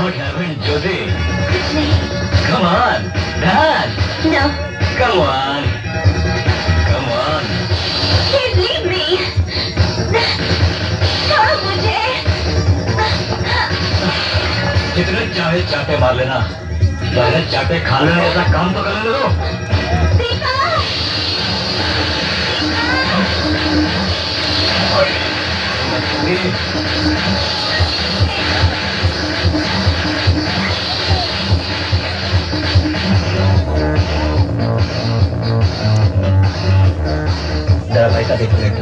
What happened, Josie? कुछ नहीं. Come on, dance. No. Come on. Come on. Please leave me. छोड़ो मुझे. जितने चाहे चाटे मार लेना, पहले चाटे खा लेना, ऐसा काम तो कर लो. दीपा. जरा पैसा देख लेते.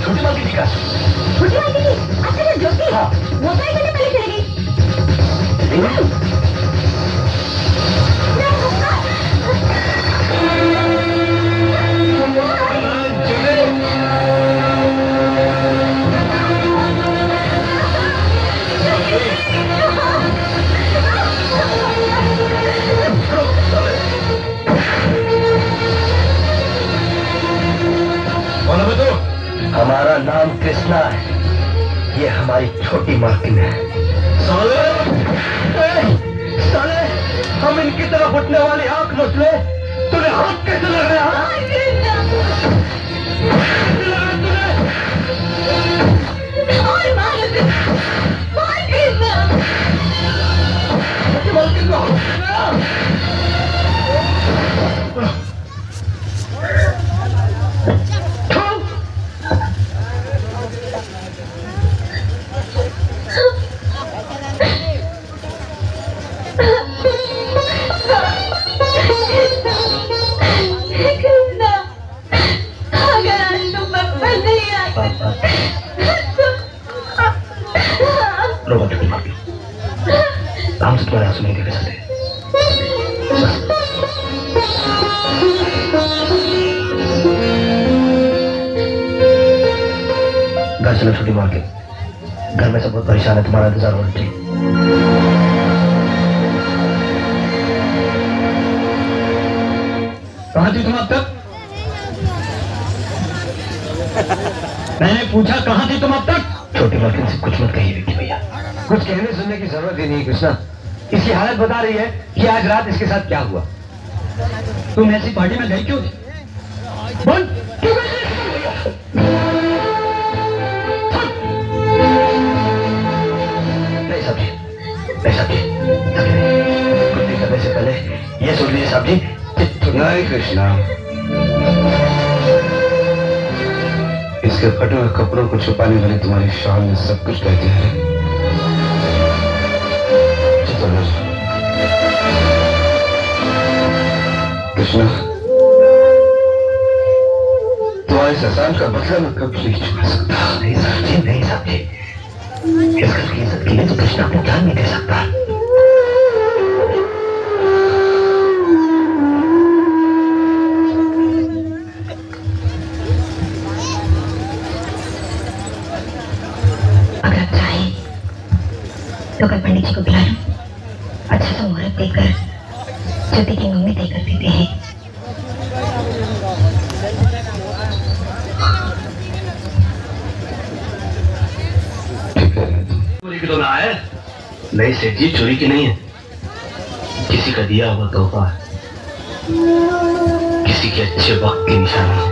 छोटी मालकिन जी का. छोटी मालकिन जी. अच्छा ना ज्योति. हाँ. वो तो 1 घंटे पहले चली गई. हमारा नाम कृष्णा है. ये हमारी छोटी मालकिन है. साले, साले, हम इनकी तरफ उठने वाली आंख नोच ले. तुझे हाथ कैसे लग रहा है? हम से तुम्हारे आंसू नहीं देखे सकते. घर चलो छोटी मार के. घर में सब बहुत परेशान है. तुम्हारा इंतजार होना चाहिए. कहाँ थी तुम अब तक? मैंने पूछा कहाँ थी तुम अब तक? छोटी मालकिन से कुछ मत कहिए विक्की भैया. कुछ कहने सुनने की जरूरत ही नहीं. कृष्णा इसकी हालत बता रही है कि आज रात इसके साथ क्या हुआ. तुम ऐसी पार्टी में गई क्यों थी? बोल क्यों गई? नहीं साहब जी, नहीं साहब जी, कुछ नहीं करने से पहले ये सुन लीजिए साहब जी. नहीं कृष्णा, इसके फटे हुए कपड़ों को छुपाने वाली तुम्हारी शान में सब कुछ कह दिया है. कृष्णा, तुम्हारे एहसान का बदला मैं कभी नहीं चुका सकता. नहीं साहब जी, नहीं साहब जी, इस घर की इज्जत के लिए तो कृष्णा अपनी जान नहीं दे सकता. अगर चाहे तो कल पंडित जी को बुला लो. अच्छा सा मुहूर्त देकर ज्योति की मम्मी तय कर देते हैं. चोरी की तो ना है. नहीं सेठ जी, चोरी की नहीं है. किसी का दिया हुआ तोहफा है. किसी के अच्छे वक्त की निशानी है.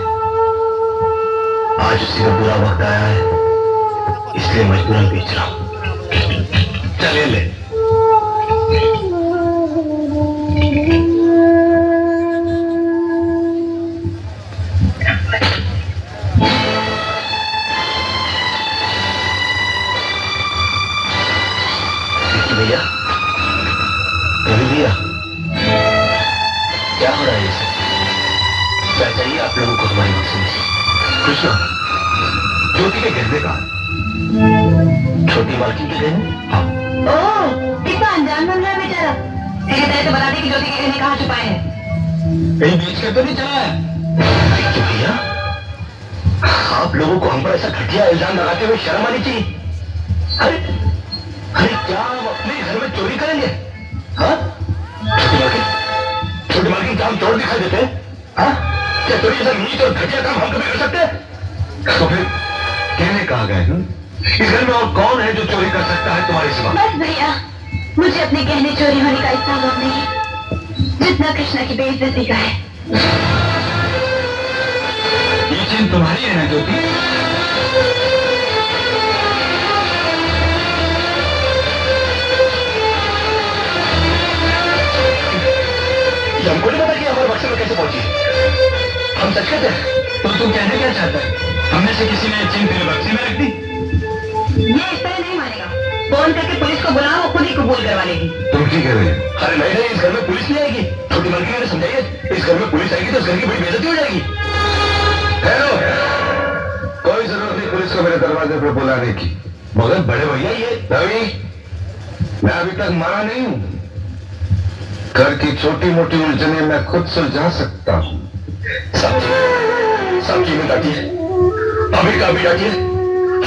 आज उसी का बुरा वक्त आया है, इसलिए मजबूरन बेच रहा हूं. चलिए ले. भैया, रवि भैया, क्या हो रहा है ये सब? क्या चाहिए आप लोगों को हमारी मकसद से? कृष्णा, ज्योति के गहने का. छोटी मालकिन के गहने? हाँ. ओह, कितना अनजान बन रहा है बेचारा. सीधी तरह से बता दे कि ज्योति के गहने कहाँ छुपाए हैं। कहीं बेच के तो नहीं चला है? देखिए भैया, आप लोगों को हम पर ऐसा घटिया इल्जाम लगाते हुए शर्म आनी चाहिए। अरे अरे क्या आप अपने घर में चोरी करेंगे? हाँ, छोटी मालकिन क्या हम चोर दिखाई देते हैं? हाँ, क्या चोरी ऐसा नीच और घटिया काम हम कभी कर सकते हैं? तो फिर कहने कहाँ गए? इस घर में और कौन है जो चोरी कर सकता है तुम्हारे सिवा? बस भैया, मुझे अपने गहने चोरी होने का इतना गम नहीं जितना कृष्णा की बेइज्जती का है। ये चीज तुम्हारी है ना ज्योति? हमको नहीं पता कि हमारे बक्से में कैसे पहुंची। हम सच कहते हैं। तो तुम कहने क्या चाहता है? हमने से किसी ने चीन तेरे बक्से में रख दी? ये इस तरह नहीं मानेगा। फोन करके पुलिस को बुलाओ, वो खुद ही कबूल करवा लेगी। तुम ठीक कह रही हो? अरे नहीं, इस घर में पुलिस नहीं आएगी। छोटी मालकिन ने समझाइए, इस घर में पुलिस आएगी तो इस घर की बड़ी बेइज्जती हो जाएगी। हेलो, कोई जरूरत नहीं पुलिस को मेरे दरवाजे पर बुलाने की। मगर बड़े भैया ये रवि, मैं अभी तक मरा नहीं हूं। घर की छोटी मोटी उलझने मैं खुद सुलझा सकता हूं। सब्जी में डाटिए, अभी का भी डाटिए।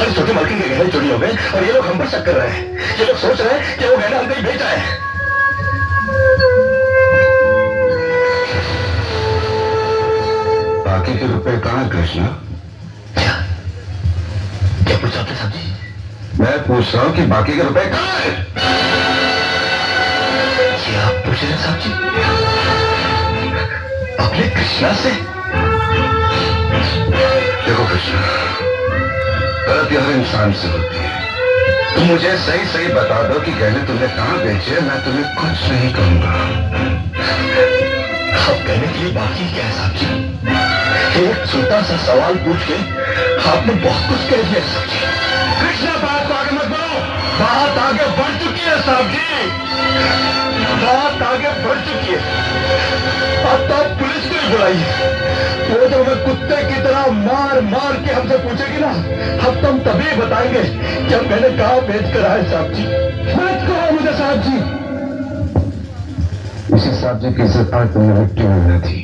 हर छोटी मालकिन के गहने चोरी हो गए और ये लोग हम पर शक कर रहे हैं। ये लोग सोच रहे हैं कि वो गहना हमको ही बेचा है। बाकी के रुपए कहाँ कृष्णा? क्या पूछ रहे साहब जी? मैं पूछ रहा हूँ कि बाकी के रुपए कहाँ हैं? ये आप पूछ रहे हैं साहब जी? अपने कृष्णा से? देखो कृष्णा, गलती हर इंसान से होती है। तुम मुझे सही सही बता दो कि गहने तुमने कहाँ बेचे, मैं तुम्हें कुछ नहीं कहूंगा। अब कहने के लिए बाकी क्या है साहब जी? एक छोटा सा सवाल पूछ के आपने बहुत कुछ कह दिया साहब जी। कृष्णा, बात को आगे मत बढ़ो। बात आगे बढ़ चुकी है साहब जी, बात आगे बढ़ चुकी है। अब तो आप पुलिस को ही बुलाइए। वो तो हमें कुत्ते की तरह मार मार के हमसे पूछेगी ना, अब तो हम तभी बताएंगे कि हम मैंने कहा बेच कर आए साहब जी। मत कहो मुझे साहब जी। इसी साहब जी की इज्जत आज तुमने मिट्टी में मिला थी।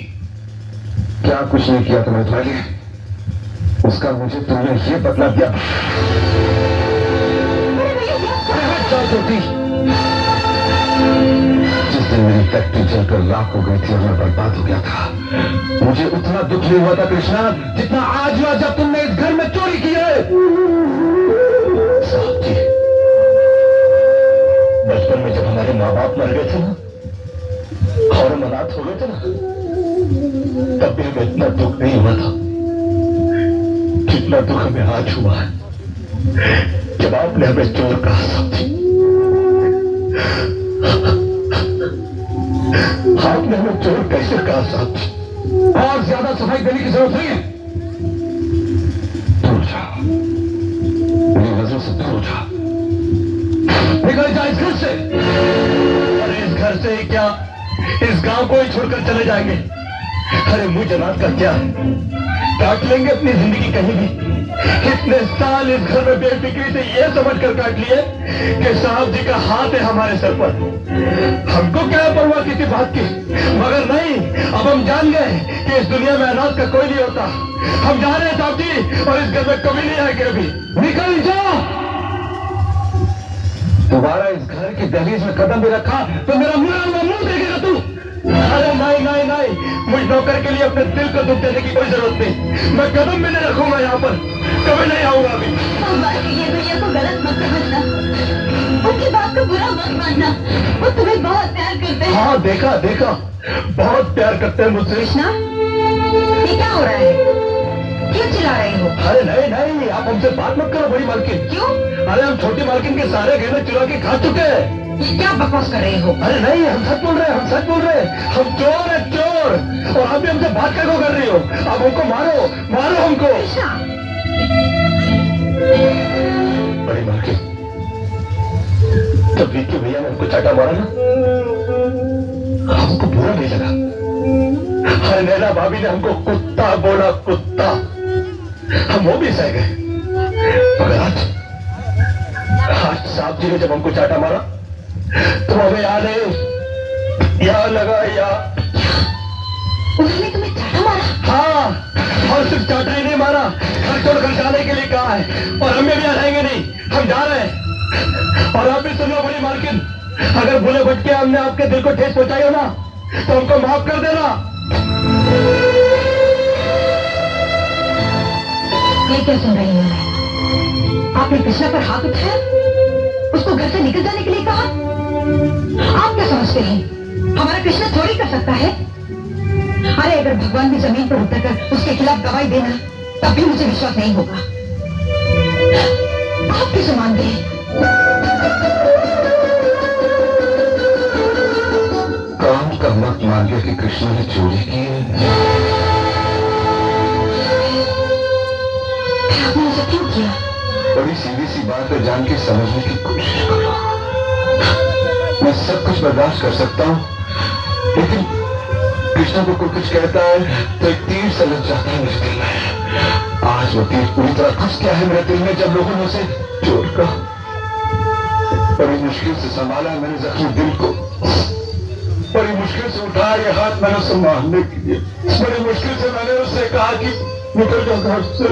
क्या कुछ नहीं किया तुम्हें तुम्हारे लिए, उसका मुझे तुमने ये बदला दिया। जिस दिन मेरी फैक्ट्री जलकर लाख हो गई थी और मैं बर्बाद हो गया था, मुझे उतना दुख नहीं हुआ था कृष्णा जितना आज हुआ जब तुमने इस घर में चोरी की है। साहब जी, बचपन में जब हमारे माँ बाप मर गए थे ना और हम अनाथ हो गए थे ना, तब भी हमें इतना दुख नहीं हुआ था जितना दुख हमें आज हुआ है जब आपने हमें चोर कहा। साहब जी, आपने हमें चोर कैसे कहा साहब जी? और ज्यादा सफाई देने की जरूरत नहीं है। दूर जाओ, मेरी नजरों से दूर जाओ, निकल जाए इस घर से। अरे इस घर से ही क्या, इस गांव को ही छोड़कर चले जाएंगे। अरे मुझ जनाब का क्या, काट लेंगे अपनी जिंदगी कहीं भी। इतने साल इस घर में बेफिक्री से ये समझ कर काट लिए कि साहब जी का हाथ है हमारे सर पर। हमको क्या परवाह किसी बात की, मगर नहीं, अब हम जान गए कि इस दुनिया में अनाथ का कोई नहीं होता। हम जा रहे हैं साहब जी, और इस घर में कभी नहीं आएंगे। अभी निकल जाओ। दोबारा इस घर की दहलीज में कदम भी रखा तो मेरा मुंह देखेगा तू। अरे नहीं नहीं नहीं, मुझ नौकर के लिए अपने दिल को दुख देने की कोई जरूरत नहीं। मैं कदम भी नहीं रखूंगा यहाँ पर, कभी नहीं आऊंगा अभी। ये भैया को गलत मत समझना, उनकी बात को बुरा मत मानना, वो तुम्हें बहुत प्यार करते हैं। हाँ देखा देखा, बहुत प्यार करते हैं मुझसे। कृष्णा, ये क्या हो रहा है? क्यों चिल्ला रहे हो? अरे नहीं नहीं, आप हमसे बात मत करो बड़ी मालकिन। क्यों? अरे हम छोटी मालकिन के सारे गहने चुरा के खा चुके हैं। ये क्या बकवास कर रहे हो? अरे नहीं, हम सच बोल रहे हैं, हम सच बोल रहे हैं। हम चोर है चोर, और आप भी हमसे बात करके कर रही हो। आप हमको मारो, मारो हमको। कृष्णा, बड़ी मालकिन, जब विक्की भैया ने हमको चाटा मारा ना, हमको बुरा नहीं लगा। हर नैना भाभी ने हमको कुत्ता बोला, कुत्ता। हम वो भी सह गए। मगर आज साहब जी ने जब हमको चाटा मारा तो हमें याद है यहाँ लगा यहाँ। उन्होंने तुम्हें चाटा मारा? हाँ, और सिर्फ चाटा ही नहीं मारा, घर छोड़कर जाने के लिए कहा है। और हम भी यहाँ रहेंगे नहीं, हम जा रहे हैं। और आप भी सुन लो बड़ी मालकिन, अगर भूले भटके हमने आपके दिल को ठेस पहुंचाई हो ना, तो हमको माफ कर देना। ये क्या सुन रही हूँ? आपने कृष्णा पर हाथ उठाया, उसको घर से निकल जाने के लिए कहा। आप क्या समझते हैं हमारा कृष्णा थोड़ी कर सकता है? अरे अगर भगवान भी जमीन पर उतरकर उसके खिलाफ गवाही देना, तब भी मुझे विश्वास नहीं होगा। आप किसे मानते हैं? काम का मत मान के कि कृष्ण ने चोरी की है। आपने ऐसा क्यों किया? बड़ी सीधी सी बात है, जान के समझने की कोशिश करो। मैं सब कुछ बर्दाश्त कर सकता हूँ, लेकिन कृष्ण को कोई कुछ कहता है तो एक तीर से लग जाता है मेरे दिल में। आज वो तीर पूरी तरह घुस गया है मेरे दिल में, जब लोगों ने उसे चोर का बड़ी मुश्किल से संभाला है मैंने जख्मी दिल को। बड़ी मुश्किल से उठाया ये हाथ मैंने उसे मारने के लिए। बड़ी मुश्किल से मैंने उससे कहा कि निकल जाओ घर से।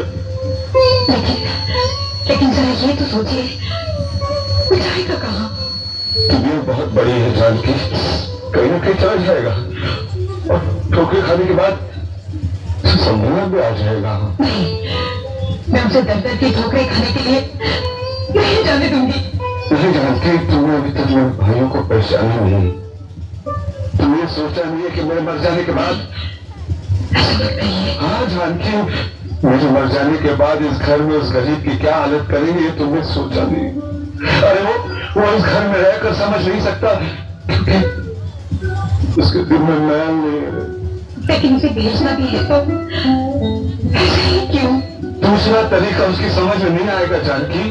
लेकिन जरा ये तो सोचिए, वो जाएगा कहाँ? दुनिया बहुत बड़ी है जानकी, कहीं ना कहीं चला जाएगा और ठोकर खाने के बाद संभलना भी आ जाएगा। नहीं, मैं उसे दर दर की ठोकरें खाने के लिए नहीं जाने दूंगी। नहीं जानती, तुमने अभी तक मेरे भाइयों को पहचाना नहीं। तुमने सोचा नहीं है कि मेरे मर जाने के बाद। हाँ जानकी, मुझे मर जाने के बाद इस घर में उस गरीब की क्या हालत करेंगे ये तुमने सोचा नहीं। अरे वो उस घर में रहकर समझ नहीं सकता क्योंकि उसके दिल में मैल नहीं है। लेकिन उसे बेचना भी है तो ऐसा ही क्यों? दूसरा तरीका उसकी समझ में नहीं आएगा जानकी,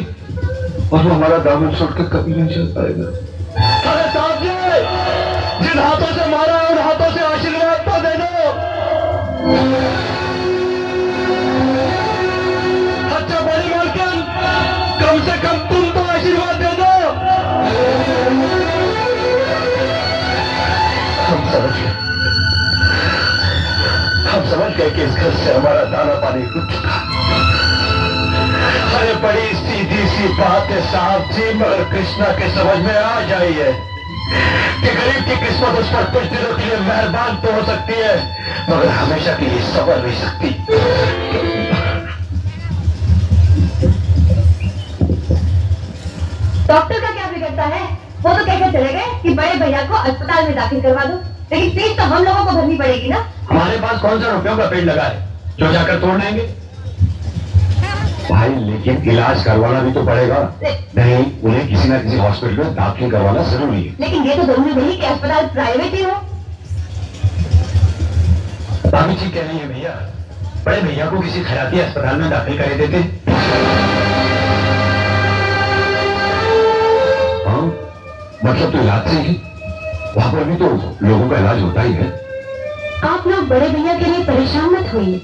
और वो हमारा दामन छोड़कर कभी नहीं चल पाएगा। अरे साहब जी, जिन हाथों से मारा उन हाथों से आशीर्वाद तो दे दो। अच्छा बड़ी मालकिन, कम से कम तुम तो आशीर्वाद दे दो। हम समझ गए कि इस घर से हमारा दाना पानी रुक चुका। अरे बड़ी सीधी सी बात है साहब जी, मगर कृष्णा के समझ में आ जाई है कि गरीब की किस्मत उस पर कुछ दिनों के लिए मेहरबान तो हो सकती है, मगर हमेशा के लिए संभल नहीं सकती। डॉक्टर का क्या बिगड़ता है? वो तो कहकर चले गए कि बड़े भैया को अस्पताल में दाखिल करवा दो, लेकिन फीस तो हम लोगों को भरनी पड़ेगी ना। हमारे पास कौन सा रुपयों का पेड़ लगा है जो जाकर तोड़ लेंगे? भाई लेकिन इलाज करवाना भी तो पड़ेगा। नहीं, उन्हें किसी न किसी हॉस्पिटल में दाखिल करवाना जरूरी है। लेकिन ये तो जरूरी नहीं कि अस्पताल प्राइवेट ही हो। भाभी ठीक कह रही है भैया, बड़े भैया को किसी खैराती अस्पताल में दाखिल कर देते। हाँ, मतलब तो इलाज से ही, वहां पर भी तो लोगों का इलाज होता ही है। आप लोग बड़े भैया के लिए परेशान मत होइए।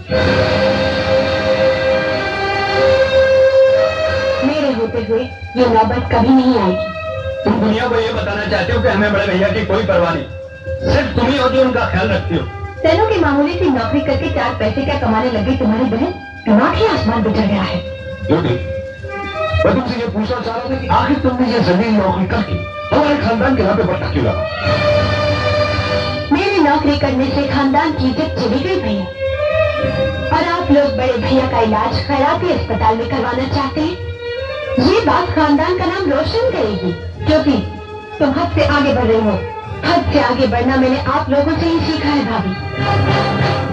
मेरे होते हुए ये नौबत कभी नहीं आएगी। तुम दुनिया को ये बताना चाहते हो कि हमें बड़े भैया की कोई परवाह नहीं, सिर्फ तुम ही हो जो उनका ख्याल रखती हो। तेनों की मामूली सी नौकरी करके 4 पैसे क्या कमाने लगी तुम्हारी बहन, दिमाग ही आसमान पे चढ़ गया है। ज्योति, मैं तुमसे ये पूछना चाह रहा था कि आखिर तुमने ये जमीन नौकरी करके हमारे खानदान के नाम पे बट्टा क्यों लगा? मेरी नौकरी करने से खानदान की इज्जत चली गई भैया, और आप लोग बड़े भैया का इलाज खैराती अस्पताल में करवाना चाहते हैं। ये बात खानदान का नाम रोशन करेगी, क्योंकि तुम हद से आगे बढ़ रही हो। हद से आगे बढ़ना मैंने आप लोगों से ही सीखा है भाभी।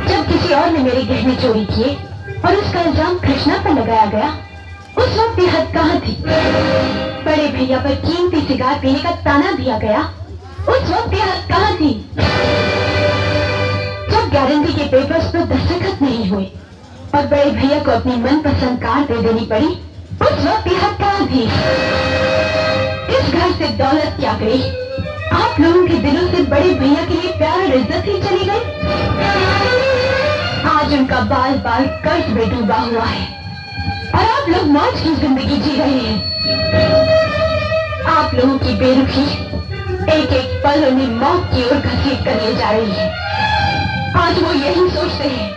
जब किसी और ने मेरे गहने चोरी किए और उसका इल्जाम कृष्णा पर लगाया गया, उस वक्त ये हद कहाँ थी? बड़े भैया पर कीमती सिगार पीने का ताना दिया गया, उस वक्त ये हद कहाँ थी? जब गारंटी के पेपर्स पर दस्तखत नहीं हुए और बड़े भैया को अपनी मनपसंद कार दे देनी पड़ी, उस वक्त ये हद कहाँ थी? इस घर से दौलत क्या गई? आप लोगों के दिलों से बड़े भैया के लिए प्यार और इज्जत ही चली गई। आज उनका बाल बाल कर्ज में डूबा हुआ है और आप लोग मौज की जिंदगी जी रहे हैं। आप लोगों की बेरुखी एक एक पल उन्हें मौत की ओर घसीट जा रही है। आज वो यही सोचते हैं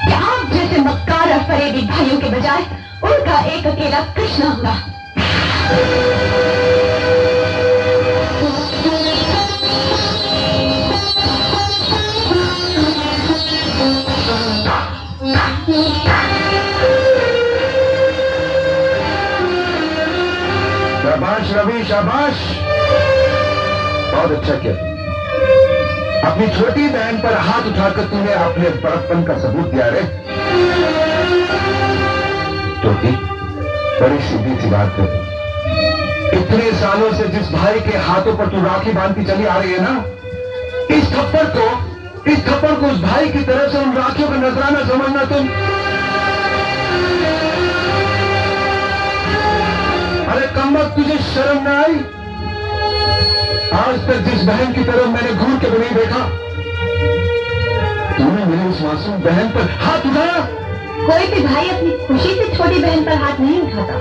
कि आप जैसे मक्कार और फरेबी भाइयों के बजाय उनका एक अकेला कृष्ण होगा। शाबाश रवि, शाबाश, बहुत अच्छा किया। अपनी छोटी बहन पर हाथ उठाकर तूने अपने बड़प्पन का सबूत दिया रे। टोटी, बड़ी सीधी सी बात है। इतने सालों से जिस भाई के हाथों पर तू राखी बांधती चली आ रही है ना, इस थप्पड़ को उस भाई की तरफ से उन राखियों का नजराना समझना तुम। अरे कमबख्त, तुझे शर्म ना आई? आज तक जिस बहन की तरफ मैंने घूर के भी नहीं देखा, तूने मेरी उस मासूम बहन पर हाथ उठाया। कोई भी भाई अपनी खुशी से छोटी बहन पर हाथ नहीं उठाता,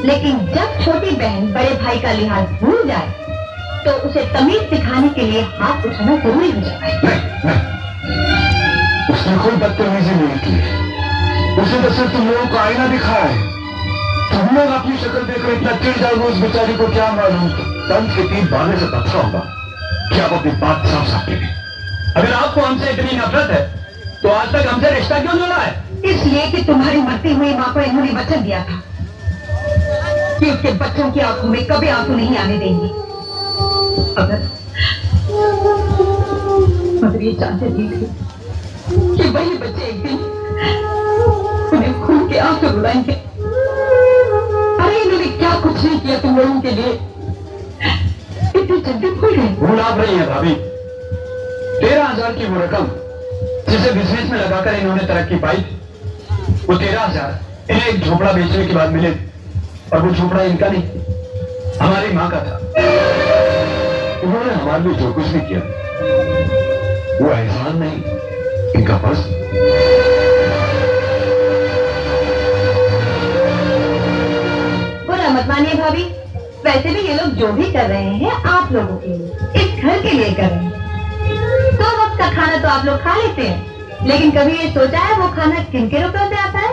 लेकिन जब छोटी बहन बड़े भाई का लिहाज भूल जाए तो उसे तमीज सिखाने के लिए हाथ उठाना जरूरी हो जाता है। नहीं, उसने कोई बदतमीजी नहीं की। उसे तो सिर्फ तुम लोगों को आईना दिखाया है। तुम लोग अपनी शक्ल देखकर इतना चिढ़ जाओगे, उस बेचारी को क्या मालूम तंज के तीन बांधने से पत्थर होगा। क्या आप अपनी बात साफ साफ करें? अगर आपको हमसे इतनी नफरत है तो आज तक हमसे रिश्ता क्यों जोड़ा है? इसलिए कि तुम्हारी मरती हुई माँ को इन्होंने वचन दिया था कि उसके बच्चों की आंखों में कभी आंसू नहीं आने देंगे। मगर ये जानते भी थे कि वही बच्चे एक दिन उन्हें खून के आंसू रुलाएंगे। अरे इन्होंने क्या कुछ नहीं किया तुम लोगों के लिए, इतनी जल्दी भूल गए। भूल आप रही है भाभी। 13,000 की वो रकम जिसे बिजनेस में लगाकर इन्होंने तरक्की पाई, वो 13,000 इन्हें एक झोपड़ा बेचने के बाद मिले। और वो झोपड़ा इनका नहीं, हमारी माँ का था। उन्होंने हमारे लिए जो कुछ भी किया वो एहसान नहीं, इनका फर्ज। बुरा मत मानिए भाभी, वैसे भी ये लोग जो भी कर रहे हैं आप लोगों के लिए, इस घर के लिए कर रहे हैं। 2 वक्त का खाना तो आप लोग खा लेते हैं, लेकिन कभी ये सोचा है वो खाना किन के रुपयों से आता है?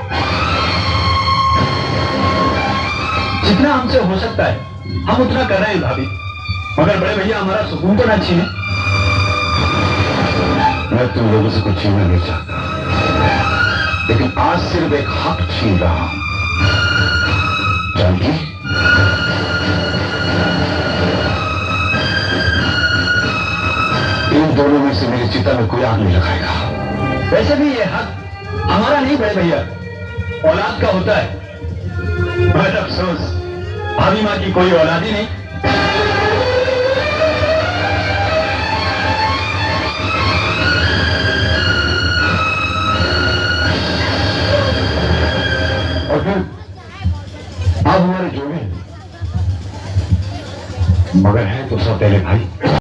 जितना हमसे हो सकता है हम उतना कर रहे हैं भाभी, मगर बड़े भैया हमारा सुकून तो ना छीने। मैं तुम लोगों से कुछ छीनना नहीं चाहता, लेकिन आज सिर्फ एक हक छीन रहा हूं। जानकी, इन दोनों में से मेरी चिता में कोई आग नहीं लगाएगा। वैसे भी ये हक हमारा नहीं बड़े भैया, औलाद का होता है। मगर अफसोस भाभी माँ की कोई औलाद ही नहीं। और फिर आप हमारे जो भी, मगर है तो सब पहले भाई।